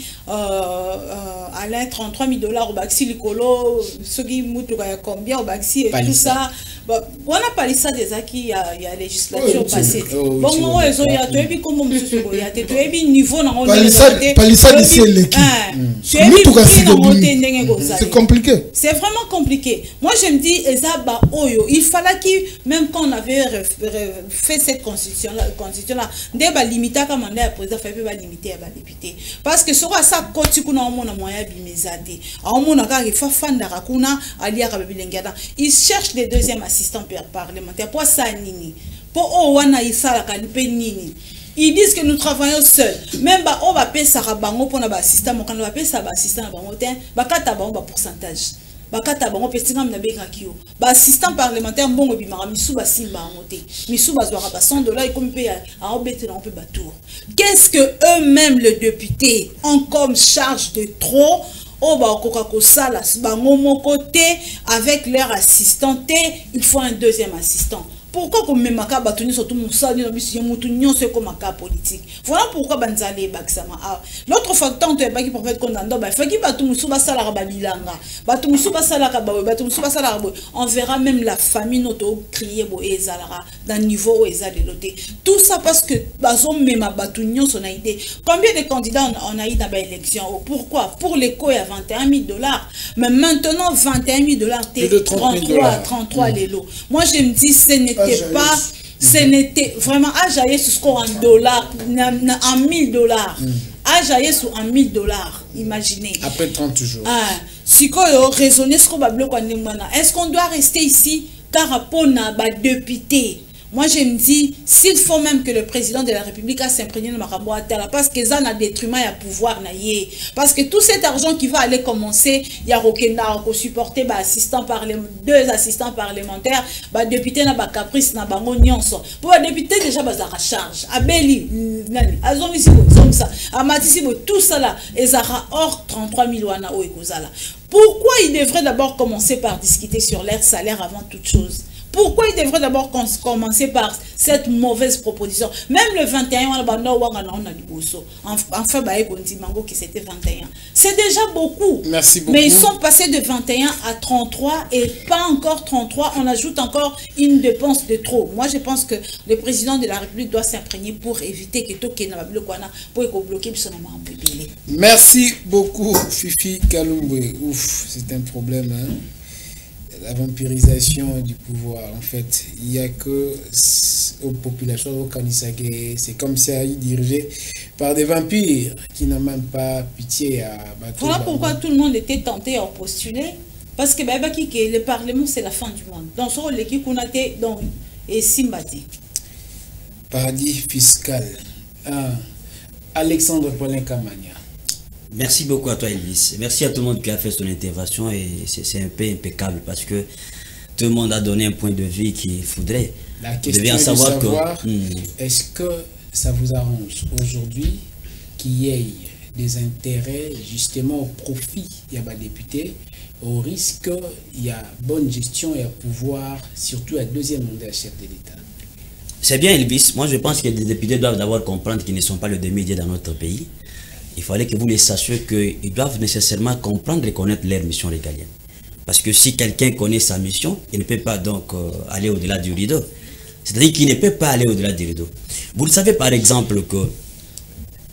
Speaker 5: Alain, 33 000 $ au Baxi, Licolo, ceux qui moutent combien au Baxi et tout ça. On a parlé ça déjà qu'il y a législature passée. Bon, moi, ils ont eu comment monsieur Boyate, tu as eu niveau dans le
Speaker 4: c'est compliqué.
Speaker 5: C'est vraiment compliqué. Moi, je me dis, il fallait que, même quand on avait fait cette constitution-là, on va limiter à mandat à président, il faut limiter à député. Parce que sur ça, quand tu as un moyen bimezade, ils cherchent les deuxièmes assistants parlementaires. Pour ça, pour ils disent que nous travaillons seuls. Même on va payer ça pour nos assistants, on va payer ça assistant pourcentage. Assistant parlementaire bon qu'est-ce que eux-mêmes les députés ont comme charge de trop avec leur assistant, il faut un deuxième assistant. Pourquoi comme même maka batuni surtout musa ni bisu mutu nyonso comme maka politique. Voilà pourquoi banzali baksama. L'autre facteur on te baki pour faire condamner ba faki batu musu ba sala ba bilanga. Batu musu ba sala ka ba batu musu ba sala ba. On verra même la famille noto crier bo ezalara dans niveau où ezali loté. Tout ça parce que bazom même batu nyonso na idée. Combien de candidats on a eu dans l'élection? Pourquoi? Pour l'éco il y a 21 000 $. Mais maintenant 21 000 $, 33 les lots. Moi je me dis ce n'était pas, ce n'était vraiment à jaillir sur score en dollars, en 1000 $. À jaillir sur en 1000 $, imaginez.
Speaker 1: Après 30 jours.
Speaker 5: Si on raisonne ce qu'on va bloquer, est-ce qu'on doit rester ici car rapport n'a pas député? Moi, je me dis, s'il faut même que le président de la République a s'imprégné de Maraboatala, parce que ça a détruit et pouvoir, parce que tout cet argent qui va aller commencer, il y a Rokenda, qui supporter deux assistants parlementaires, député n'a pas caprice, n'a pas nyonso. Pour les députés, déjà, ils ont charge. Abeli, tout ça là, ils ont hors 33 000 $. Pourquoi ils devraient d'abord commencer par discuter sur leur salaire avant toute chose? Pourquoi il devrait d'abord commencer par cette mauvaise proposition? Même le 21, qui c'était 21. C'est déjà beaucoup.
Speaker 1: Merci beaucoup.
Speaker 5: Mais ils sont passés de 21 à 33 et pas encore 33. On ajoute encore une dépense de trop. Moi, je pense que le président de la République doit s'imprégner pour éviter que tout qui n'a pour bloquer.
Speaker 1: Merci beaucoup, Fifi Kalumbwe. Ouf, c'est un problème, hein? La vampirisation du pouvoir, en fait, il n'y a que aux populations, au Kanisake, c'est comme si ils dirigés par des vampires qui n'ont même pas pitié à battre.
Speaker 5: Voilà pourquoi tout le monde était tenté à postuler, parce que le Parlement c'est la fin du monde. Dans ce rôle, l'équipe qu'on a été dans et Simbati.
Speaker 1: Paradis fiscal. Alexandre Paulin Kamania.
Speaker 3: Merci beaucoup à toi, Elvis. Merci à tout le monde qui a fait son intervention et c'est un peu impeccable parce que tout le monde a donné un point de vue qu'il faudrait.
Speaker 1: La question est de savoir est-ce que ça vous arrange aujourd'hui qu'il y ait des intérêts justement au profit il y a des députés, au risque il y a bonne gestion et à pouvoir, surtout à deuxième mandat chef de l'État?
Speaker 3: C'est bien, Elvis. Moi, je pense que les députés doivent d'abord comprendre qu'ils ne sont pas le demi-dieu dans notre pays. Il fallait que vous les sachiez qu'ils doivent nécessairement comprendre et connaître leur mission régalienne. Parce que si quelqu'un connaît sa mission, il ne peut pas donc aller au-delà du rideau. C'est-à-dire qu'il ne peut pas aller au-delà du rideau. Vous le savez par exemple que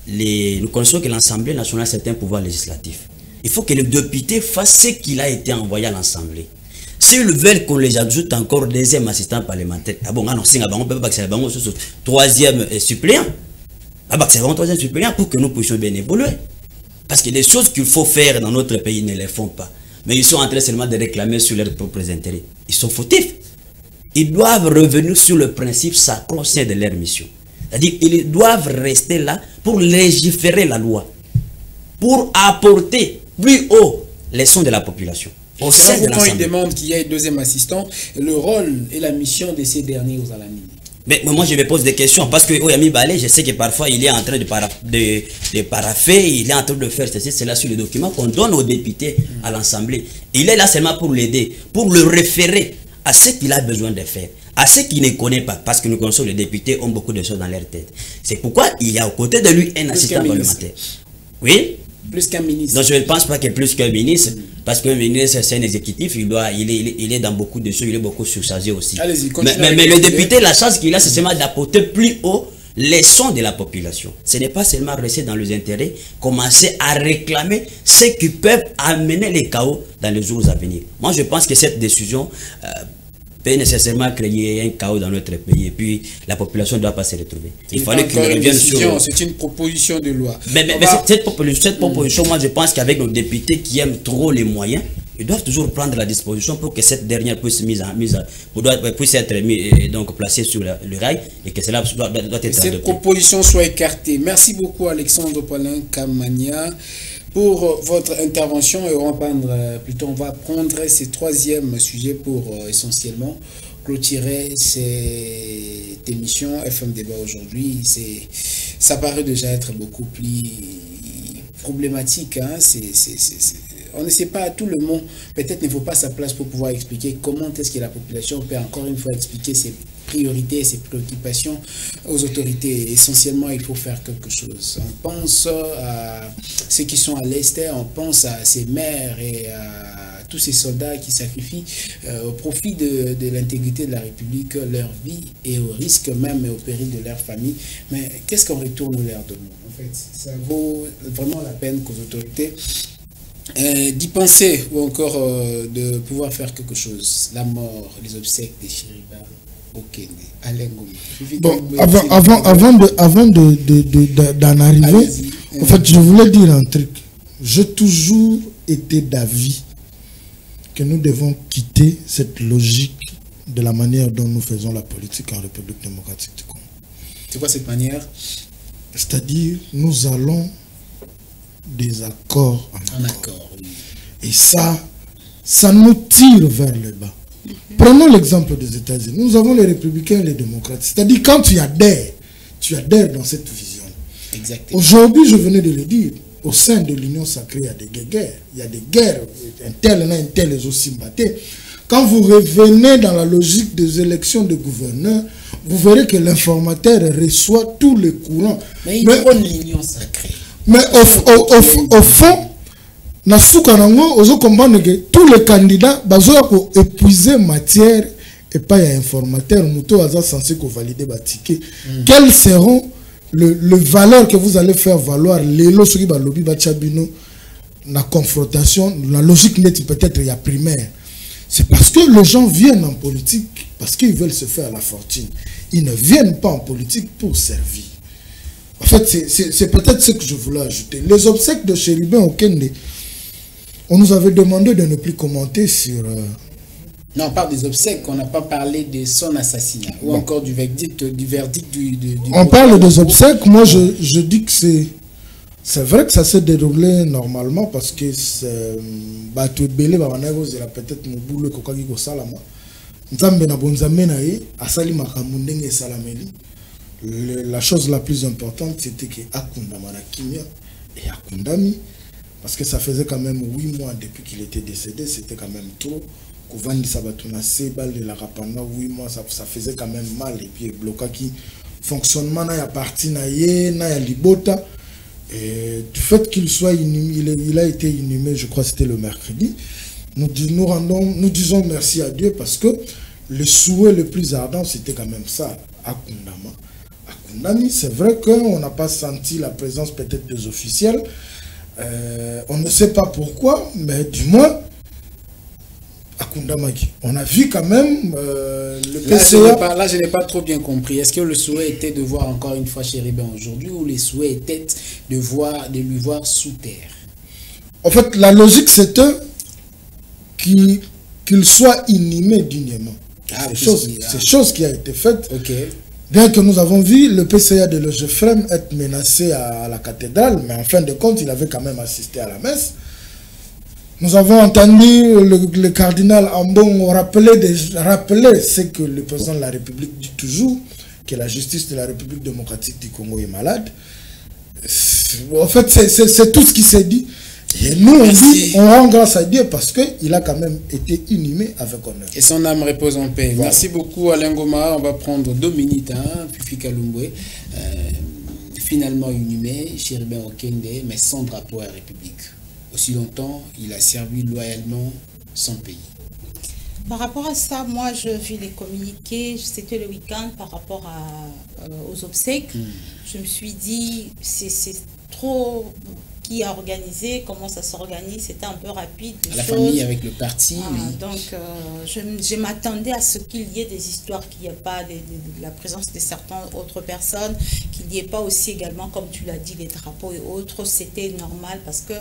Speaker 3: nous connaissons que l'Assemblée nationale c'est un pouvoir législatif. Il faut que le député fasse ce qu'il a été envoyé à l'Assemblée. S'ils veulent qu'on les ajoute encore deuxième assistant parlementaire, on peut pas que c'est le troisième suppléant. C'est vraiment troisième suppléant pour que nous puissions bien évoluer. Parce que les choses qu'il faut faire dans notre pays ne les font pas. Mais ils sont en train seulement de réclamer sur leurs propres intérêts. Ils sont fautifs. Ils doivent revenir sur le principe sacro-saint de leur mission. C'est-à-dire qu'ils doivent rester là pour légiférer la loi. Pour apporter plus haut les sons de la population. Au sein de
Speaker 1: quand ils demandent qu'il y ait deuxième assistant, le rôle et la mission de ces derniers aux Alanines.
Speaker 3: Mais moi je me pose des questions parce que Oyami Balé, je sais que parfois il est en train de paraffer, il est en train de faire cela sur le document qu'on donne aux députés à l'Assemblée. Il est là seulement pour l'aider, pour le référer à ce qu'il a besoin de faire, à ce qu'il ne connaît pas, parce que nous connaissons les députés ont beaucoup de choses dans leur tête. C'est pourquoi il y a aux côtés de lui un assistant parlementaire. Oui.
Speaker 1: Plus qu'un ministre.
Speaker 3: Donc je ne pense pas qu'il est plus qu'un ministre, parce qu'un ministre c'est un exécutif, il est dans beaucoup de choses, il est beaucoup surchargé aussi.
Speaker 1: Allez-y,
Speaker 3: mais le député, la chance qu'il a, c'est seulement d'apporter plus haut les sons de la population. Ce n'est pas seulement rester dans les intérêts, commencer à réclamer ce qui peuvent amener les chaos dans les jours à venir. Moi je pense que cette décision peut nécessairement créer un chaos dans notre pays et puis la population ne doit pas se retrouver. Il fallait qu'il revienne sur...
Speaker 1: C'est une proposition de loi.
Speaker 3: Mais cette proposition, moi je pense qu'avec nos députés qui aiment trop les moyens, ils doivent toujours prendre la disposition pour que cette dernière puisse être donc placée sur le rail et que cela doit être adopté.
Speaker 1: Cette proposition soit écartée. Merci beaucoup Alexandre Paulin Kamania pour votre intervention et on va prendre ce troisième sujet pour essentiellement clôturer cette émission FM Débat aujourd'hui. Ça paraît déjà être beaucoup plus problématique. Hein? On ne sait pas, tout le monde peut-être ne vaut pas sa place pour pouvoir expliquer comment est-ce que la population peut encore une fois expliquer ses priorités, ses préoccupations aux autorités. Essentiellement, il faut faire quelque chose. On pense à ceux qui sont à l'Est, on pense à ces mères et à tous ces soldats qui sacrifient au profit de l'intégrité de la République leur vie et au risque même et au péril de leur famille. Mais qu'est-ce qu'on retourne leur demain? En fait, ça vaut vraiment la peine qu'aux autorités d'y penser ou encore de pouvoir faire quelque chose. La mort, les obsèques des Chiriba, Okene, Alain Gouma.
Speaker 4: Avant d'en arriver, en fait, je voulais dire un truc. J'ai toujours été d'avis que nous devons quitter cette logique de la manière dont nous faisons la politique en République démocratique du Congo.
Speaker 1: C'est quoi cette manière?
Speaker 4: C'est-à-dire, nous allons des accords en accord. Oui. Et ça nous tire vers le bas. Prenons l'exemple des États-Unis. Nous avons les républicains et les démocrates. C'est-à-dire, quand tu adhères dans cette vision.
Speaker 1: Exactement.
Speaker 4: Aujourd'hui, je venais de le dire, au sein de l'Union sacrée, il y a des guerres. Il y a des guerres. Un tel les aussi battés. Quand vous revenez dans la logique des élections de gouverneurs, vous verrez que l'informateur reçoit tous les courants.
Speaker 1: Mais il prône l'Union sacrée.
Speaker 4: Mais au fond, na soukanango, ozo comprendre que tous les candidats bazoya ko épuiser matière et pas y a informateur muto aza censé ko valider ba ticket. Quelles seront le valeur que vous allez faire valoir lelo soki ba lobby ba chabino na confrontation, la logique n'est peut-être il y a primaire. C'est parce que les gens viennent en politique parce qu'ils veulent se faire la fortune. Ils ne viennent pas en politique pour servir. En fait, c'est peut-être ce que je voulais ajouter. Les obsèques de Chéribin Okende, on nous avait demandé de ne plus commenter sur...
Speaker 1: Non, on parle des obsèques, on n'a pas parlé de son assassinat, ou encore du verdict du
Speaker 4: on parle des obsèques, moi je dis que c'est vrai que ça s'est déroulé normalement, parce que c'est... peut-être mon boulot kokaki ko salama. Nzambe na bonzambe na ye, asali makambo ndenge salameli. La chose la plus importante, c'était que Akundama na kimia et Akundami, parce que ça faisait quand même 8 mois depuis qu'il était décédé, c'était quand même trop. Kouvandi Sabatuna Sebal de la Rapana, 8 mois, ça faisait quand même mal. Et puis bloqué qui fonctionnement na ya parti na ye, na ya libota. Et du fait qu'il soit inhumé, il a été inhumé, je crois que c'était le mercredi. Nous disons merci à Dieu parce que le souhait le plus ardent, c'était quand même ça, Akundama. C'est vrai qu'on n'a pas senti la présence peut-être des officiels. On ne sait pas pourquoi, mais du moins, Akundamaki. On a vu quand même le PCA.
Speaker 1: Là, je n'ai pas trop bien compris. Est-ce que le souhait était de voir encore une fois Chéribin aujourd'hui ou le souhait était de lui voir sous terre?
Speaker 4: En fait, la logique, c'était qu'il soit inhumé dignement. C'est chose qui a été faite.
Speaker 1: Okay.
Speaker 4: Bien que nous avons vu le PCA de Logefrem être menacé à la cathédrale, mais en fin de compte, il avait quand même assisté à la messe. Nous avons entendu le cardinal Ambon rappeler ce que le président de la République dit toujours, que la justice de la République démocratique du Congo est malade. En fait, c'est tout ce qui s'est dit. Et nous, on rend grâce à Dieu parce qu'il a quand même été inhumé avec honneur.
Speaker 1: Et son âme repose en paix. Voilà. Merci beaucoup Alain Gouma. On va prendre 2 minutes. Fifi Kalumbwe. finalement inhumé, Chéribin Okende, mais sans drapeau à la République. Aussi longtemps, il a servi loyalement son pays.
Speaker 5: Par rapport à ça, moi, je vis les communiqués. C'était le week-end par rapport aux obsèques. Je me suis dit, c'est trop qui a organisé, comment ça s'organise. C'était un peu rapide.
Speaker 1: La famille avec le parti. Oui.
Speaker 5: Donc, je m'attendais à ce qu'il y ait des histoires, qu'il n'y ait pas de la présence de certaines autres personnes, qu'il n'y ait pas aussi également, comme tu l'as dit, les drapeaux et autres. C'était normal parce que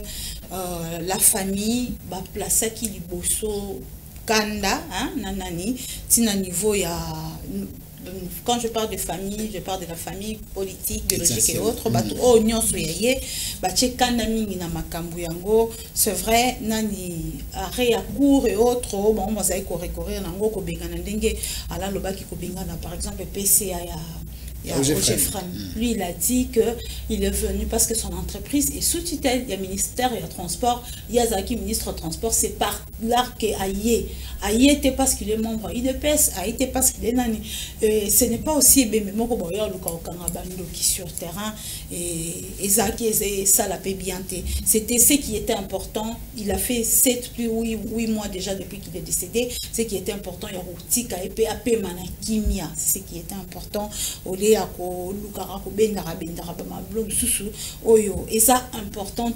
Speaker 5: la famille va placer qui liboso Kanda, hein, nanani, tina niveau il y a. Quand je parle de famille, je parle de la famille politique, biologique et autres. C'est vrai, nani arrêt à court et autres. Bon, on va recourir à la par exemple PCA. Lui, il a dit qu'il est venu parce que son entreprise est sous tutelle. Il y a ministère, il y a transport. Il y a Zaki, ministre transport. C'est par là qu'Aïe. Aïe était parce qu'il est membre IDPS. Aïe était parce qu'il est nani. Ce n'est pas aussi bémémo que Boya Luka qui sur terrain. Et Zaki, ça l'a fait bien. C'était ce qui était important. Il a fait 8 mois déjà depuis qu'il est décédé. Ce qui était important, il y a Routika et PAP Manakimia. C'est ce qui était important. Et ça important.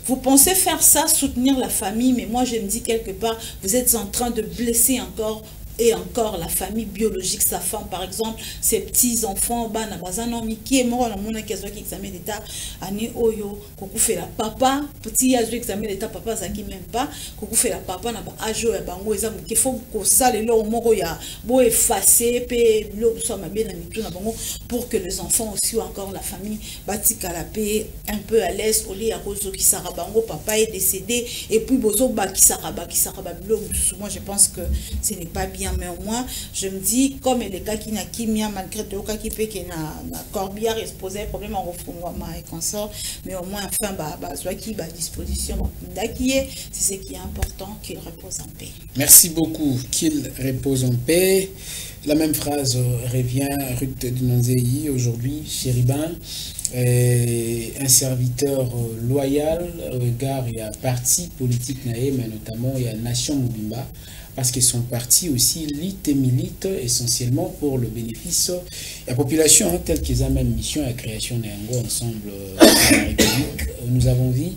Speaker 5: Vous pensez faire ça, soutenir la famille, mais moi je me dis quelque part, vous êtes en train de blesser encore et encore la famille biologique, sa femme par exemple, ses petits-enfants, qui est mort, qui examen d'état, oyo, koku fait la papa, petit âge examen d'état, papa, ça qui même pas, koku fait la papa, n'a pas âge, bango, il faut que ça, les lots, moro, ya, beau effacer, l'eau, soit ma bien, pour que les enfants aussi, ou encore la famille, bâti canapé, un peu à l'aise, au lit à cause qui sarabango, papa est décédé, et puis bozo, qui saraba, moi je pense que ce n'est pas bien. Mais au moins, je me dis, comme les cas qui n'a kimia, malgré tout, qui peut qu'il n'a corbière exposé, problème en refoulement et consort, mais au moins, enfin, soit qui à disposition, c'est ce qui est important, qu'il repose en paix.
Speaker 1: Merci beaucoup, qu'il repose en paix. La même phrase revient à Ruth Dinonzei aujourd'hui, Chéribin, un serviteur loyal, car il y a parti politique, mais notamment il y a Nation Mobimba, parce que son parti aussi milite essentiellement pour le bénéfice de la population, telle qu'ils ont même mission à la création d'un ensemble de la République. Nous avons vu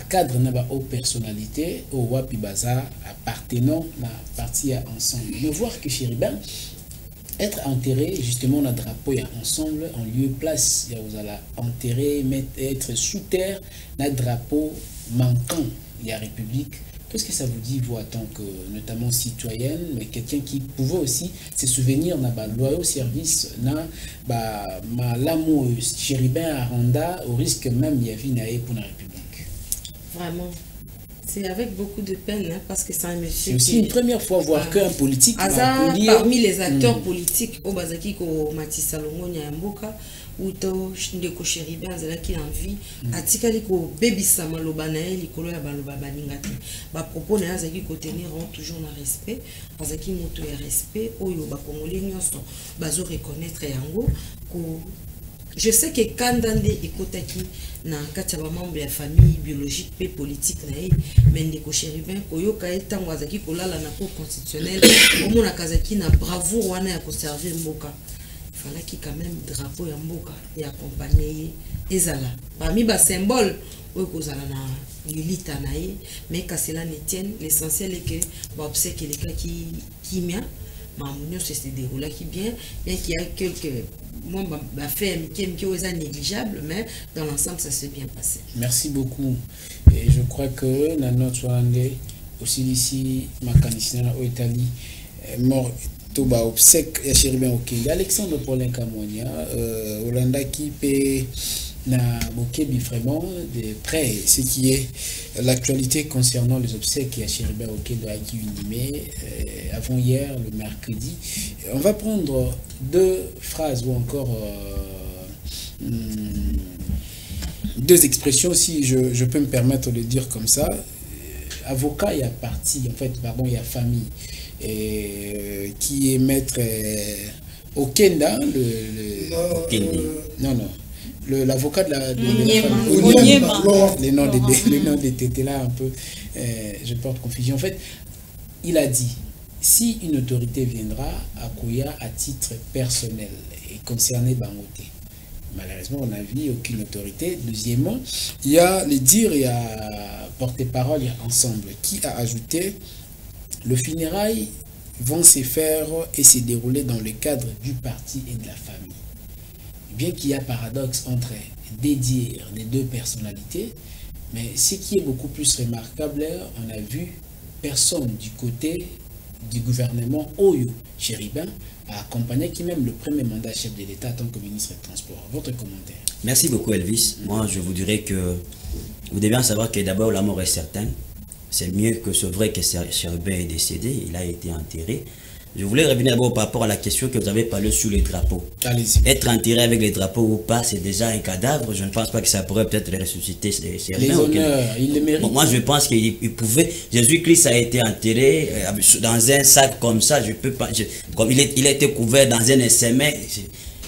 Speaker 1: cadre n'a haute personnalité au Wapi Baza appartenant à la partie ensemble. Mais voir que Chéribin être enterré justement dans le drapeau ensemble en lieu place, vous allez enterrer, être sous terre dans le drapeau manquant de la République. Qu'est-ce que ça vous dit, vous, en tant que, notamment citoyenne, mais quelqu'un qui pouvait aussi se souvenir de loyaux service, l'amour Chéribin à Randa, au risque même il y avait pour la République?
Speaker 2: Vraiment. C'est avec beaucoup de peine, hein, parce que c'est un monsieur.
Speaker 1: C'est aussi une première fois voir qu'un politique.
Speaker 2: Parmi les acteurs politiques, au Bazaki, au Matisse Salomon, Nyamboka, ou Ndeko Chéribin, qui a envie, atikali ko baby sama lobanae, likolo ya baloba baningati. Ba propos na zaki ko tenir toujours na respect, bazaki moto ya respect, oyo ba congolais nyonso bazo reconnaître yango ko. Je sais que Kandande et Kotaki na kataba membre de la famille biologique et politique mais Ndeko Chéribin koyo ka etango azaki kolala na cour constitutionnelle au mona kazaki na bravoure wana ya conserver mboka. Il fallait qu'il quand même drapeau ya mboka et accompagner ezala. Parmi ba symbole oyo kozala na lilita na ye mais que cela ne tienne, l'essentiel est que ba obsèque les cas qui kimia Mamounio se déroule qui bien qu'il y a quelques faits qui sont négligeables, mais dans l'ensemble ça s'est bien passé.
Speaker 1: Merci beaucoup. Et je crois que dans notre aussi ici, ma candidature au Italie, mort Toba obsèque et Chéribin Okende. Alexandre Paulin Kamonia, Hollanda qui paie na Bokebi vraiment de près ce qui est l'actualité concernant les obsèques à Chéribin Okende à Kiunimé avant-hier, le mercredi. On va prendre deux phrases ou encore deux expressions, si je peux me permettre de dire comme ça. Avocat, il y a parti, en fait, pardon, il y a famille, qui est maître Okenda, non. l'avocat de la
Speaker 5: Onyema.
Speaker 1: les noms des tétés là un peu, je porte confusion. En fait, il a dit, si une autorité viendra à Kouya à titre personnel et concerné Bangoté, malheureusement, on n'a vu aucune autorité. Deuxièmement, il y a les dires, il y a porte-parole, il y a ensemble, qui a ajouté, le funérailles vont se faire et se dérouler dans le cadre du parti et de la famille. Bien qu'il y a paradoxe entre des dires des deux personnalités, mais ce qui est beaucoup plus remarquable, on a vu personne du côté du gouvernement Oyo Chéribin a accompagné qui même le premier mandat chef de l'État en tant que ministre des Transports. Votre commentaire?
Speaker 3: Merci beaucoup Elvis. Moi je vous dirais que vous devez en savoir que d'abord la mort est certaine. C'est mieux que ce vrai que Chéribin est décédé, il a été enterré. Je voulais revenir d'abord par rapport à la question que vous avez parlé sur les drapeaux.
Speaker 1: Allez-y.
Speaker 3: Être enterré avec les drapeaux ou pas, c'est déjà un cadavre. Je ne pense pas que ça pourrait peut-être ressusciter Chéribin.
Speaker 1: Les honneurs, il les mérite.
Speaker 3: Bon, moi je pense qu'il pouvait. Jésus-Christ a été enterré dans un sac comme ça. Je peux pas. Comme il a été couvert dans un SMA.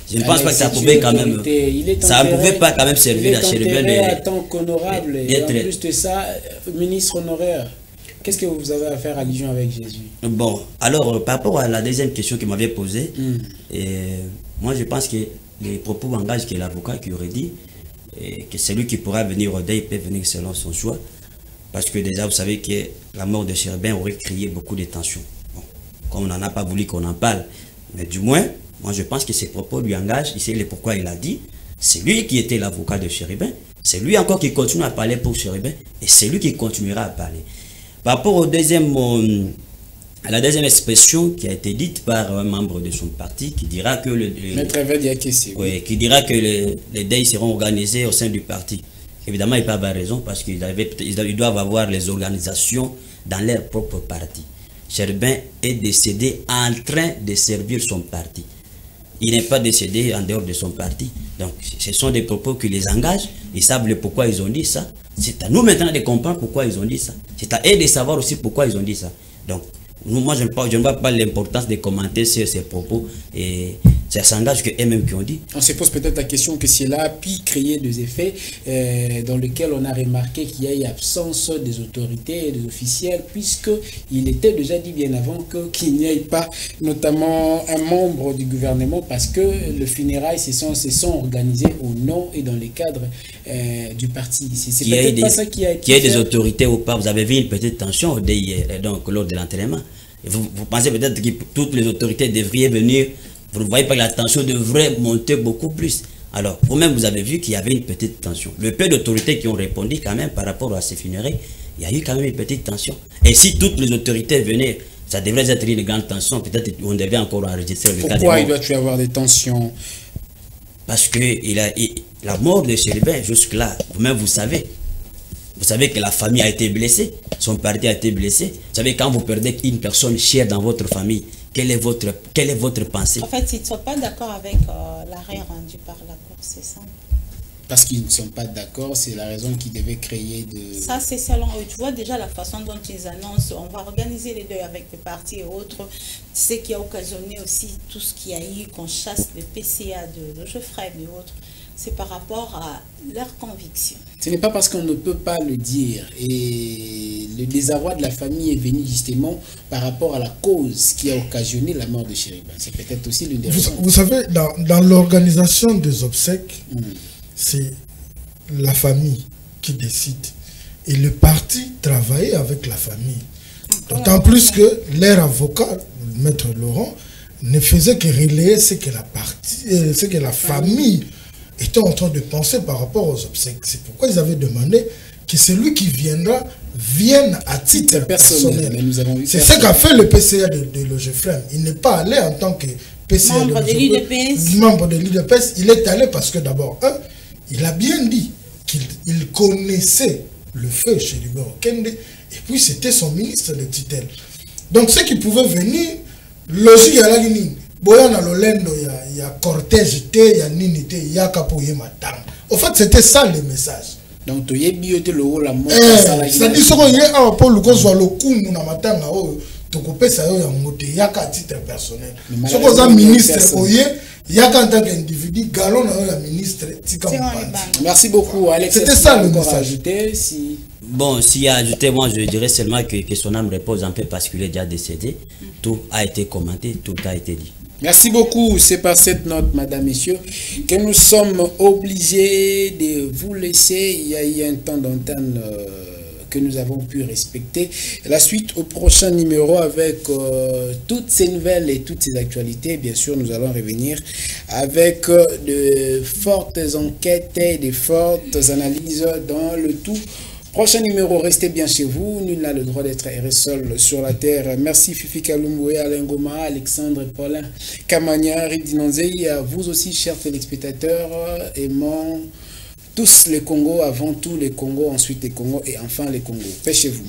Speaker 3: Je ne pense pas que ça pouvait quand même. Ça ne pouvait pas quand même servir à Chéribin.
Speaker 1: Il est en tant qu'honorable. Et en plus de ça, ministre honoraire. Qu'est-ce que vous avez à faire allusion avec Jésus? Bon,
Speaker 3: alors par rapport à la deuxième question qu'il m'avait posée, moi je pense que les propos engagent que l'avocat qui aurait dit que celui qui pourra venir au deuil peut venir selon son choix, parce que déjà vous savez que la mort de Chéribin aurait créé beaucoup de tensions. Bon, comme on n'en a pas voulu qu'on en parle, mais du moins, moi je pense que ces propos lui engagent, il sait pourquoi il a dit, c'est lui qui était l'avocat de Chéribin, c'est lui encore qui continue à parler pour Chéribin, et c'est lui qui continuera à parler. Par rapport au à la deuxième expression qui a été dite par un membre de son parti qui dira que qui dira que les deuils seront organisés au sein du parti. Évidemment, il peut avoir raison parce qu'ils doivent avoir les organisations dans leur propre parti. Chéribin est décédé en train de servir son parti. Il n'est pas décédé en dehors de son parti. Donc, ce sont des propos qui les engagent. Ils savent pourquoi ils ont dit ça. C'est à nous maintenant de comprendre pourquoi ils ont dit ça. C'est à eux de savoir aussi pourquoi ils ont dit ça. Donc, moi, je ne vois pas l'importance de commenter sur ces propos. Et ça s'engage qu'eux-mêmes qui ont dit.
Speaker 1: On se pose peut-être la question que cela a pu créer des effets dans lesquels on a remarqué qu'il y a eu absence des autorités et des officiels, puisqu'il était déjà dit bien avant qu'il n'y ait pas notamment un membre du gouvernement, parce que le funérailles se sont organisés au nom et dans les cadres du parti. C'est peut-être pas ça qui a été
Speaker 3: qu'il y ait des autorités ou pas. Vous avez vu une petite tension au deuil, donc lors de l'enterrement. Vous pensez peut-être que toutes les autorités devraient venir. Vous ne voyez pas que la tension devrait monter beaucoup plus. Alors, vous-même, vous avez vu qu'il y avait une petite tension. Le peu d'autorités qui ont répondu quand même par rapport à ces funérailles, il y a eu quand même une petite tension. Et si toutes les autorités venaient, ça devrait être une grande tension. Peut-être qu'on devait encore enregistrer le cas de mort.
Speaker 1: Pourquoi il doit y avoir des tensions?
Speaker 3: Parce que la mort de Chéribin, jusque-là, vous-même, vous savez. Vous savez que la famille a été blessée, son parti a été blessé. Vous savez, quand vous perdez une personne chère dans votre famille, quelle est votre pensée?
Speaker 5: En fait, ils ne sont pas d'accord avec l'arrêt rendu par la Cour, c'est ça?
Speaker 1: Parce qu'ils ne sont pas d'accord, c'est la raison qui devait créer de...
Speaker 5: Ça, c'est selon eux. Tu vois déjà la façon dont ils annoncent, on va organiser les deuils avec les partis et autres. C'est ce qui a occasionné aussi tout ce qu'il y a eu, qu'on chasse le PCA de Geoffrey et autres. C'est par rapport à leurs convictions.
Speaker 1: Ce n'est pas parce qu'on ne peut pas le dire. Et le désarroi de la famille est venu justement par rapport à la cause qui a occasionné la mort de Chéribin. C'est peut-être aussi l'une des raisons.
Speaker 4: Vous savez, dans l'organisation des obsèques, c'est la famille qui décide. Et le parti travaillait avec la famille. D'autant plus que leur avocat, Maître Laurent, ne faisait que relayer ce que la famille était en train de penser par rapport aux obsèques. C'est pourquoi ils avaient demandé que celui qui viendra vienne à titre personnel. C'est ce qu'a fait le PCA de Logefrem. Il n'est pas allé en tant que PCA
Speaker 5: membre
Speaker 4: de l'UDPS. Il est allé parce que d'abord, il a bien dit qu'il connaissait le feu chez Chéribin Okende, et puis c'était son ministre de tutelle. Donc ceux qui pouvaient venir, logique à la ligne. Boyana Lolendo, il y a cortège, il y a nini, il y a capoye matang. En fait, c'était ça le message.
Speaker 1: Donc, tu y es bioté le haut la mort.
Speaker 4: C'est-à-dire qu'il y a un peu le soit le coup, nous n'avons pas tu coupes ça, il y a un titre personnel. Ce qu'on a ministre, Il y a quand tant qu'individu, galon la ministre,
Speaker 1: merci beaucoup, Alex.
Speaker 4: C'était ça le
Speaker 1: encore
Speaker 4: message.
Speaker 1: ajouter, si...
Speaker 3: Bon, s'il y a ajouté, moi je dirais seulement que son âme repose un peu parce qu'il est déjà décédé. Tout a été commenté, tout a été dit.
Speaker 1: Merci beaucoup. C'est par cette note, madame, messieurs, que nous sommes obligés de vous laisser. Il y a eu un temps d'antenne que nous avons pu respecter. La suite au prochain numéro avec toutes ces nouvelles et toutes ces actualités. Bien sûr, nous allons revenir avec de fortes enquêtes et de fortes analyses dans le tout. Prochain numéro, restez bien chez vous. Nul n'a le droit d'être erré seul sur la terre. Merci Fifi Kalumboé, Alain Goma, Alexandre Paulin, Kamania, Ridinonzei. À vous aussi, chers téléspectateurs, aimons tous les Congos, avant tout les Congos, ensuite les Congos et enfin les Congos. Paix chez vous.